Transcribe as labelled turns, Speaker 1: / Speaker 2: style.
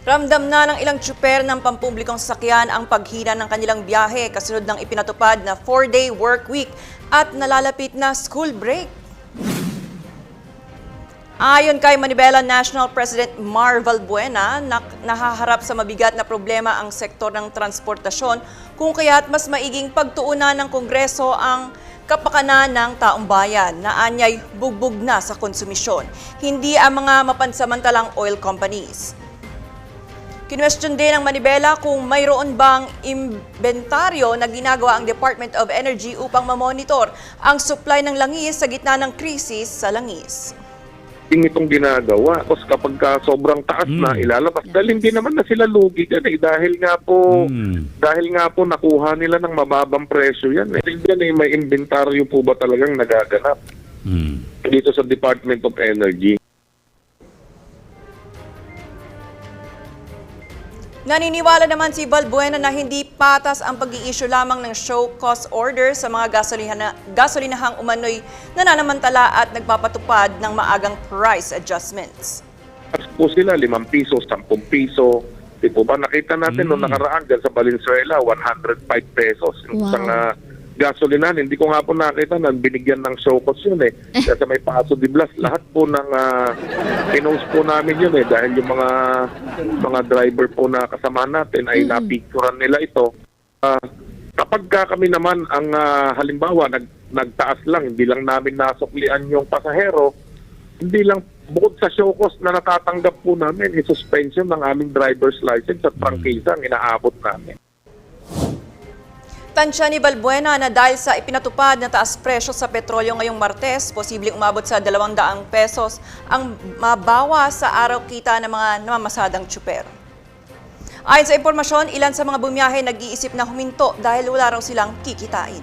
Speaker 1: Ramdam na ng ilang tsuper ng pampublikong sasakyan ang paghina ng kanilang biyahe kasunod ng ipinatupad na 4-day work week at nalalapit na school break. Ayon kay Manibela National President Mar Valbuena, nahaharap sa mabigat na problema ang sektor ng transportasyon kung kaya't mas maiging pagtuunan ng Kongreso ang kapakanan ng taong bayan na anyay bugbog na sa konsumisyon, hindi ang mga mapansamantalang oil companies. Kinwestiyon din ng Manibela kung mayroon bang imbentaryo na ginagawa ang Department of Energy upang mamonitor ang supply ng langis sa gitna ng krisis sa langis.
Speaker 2: Itong ginagawa, tapos kapag sobrang taas na ilalabas, dahil hindi naman na sila lugi yan dahil nga po nakuha nila ng mababang presyo yan. Tingnan may inventaryo po ba talagang nagaganap dito sa Department of Energy.
Speaker 1: Naniniwala naman si Valbuena na hindi patas ang pag-i-issue lamang ng show cause order sa mga gasolinahang umano'y nananamantala at nagpapatupad ng maagang price adjustments.
Speaker 2: As po sila, 5 piso, 10 piso. Di po ba nakita natin nung nakaraan dyan sa Valenzuela, 105 pesos. Yung isang gasolinan, hindi ko nga po nakita na binigyan ng show cause yun Kasi may Paso de Blas, lahat po ng pinost po namin yun dahil yung mga driver po na kasama natin ay napicturan nila ito. Kapag kami naman ang halimbawa nagtaas lang, hindi lang namin nasuklian yung pasahero, hindi lang bukod sa show cause na natatanggap po namin, suspension ng aming driver's license at prangkisa ang inaabot namin.
Speaker 1: Tansya ni Valbuena na dahil sa ipinatupad na taas presyo sa petrolyo ngayong Martes, posibleng umabot sa 200 pesos ang mabawas sa araw kita ng mga namamasadang tsuper. Ayon sa impormasyon, ilan sa mga bumiyahe nag-iisip na huminto dahil wala raw silang kikitain.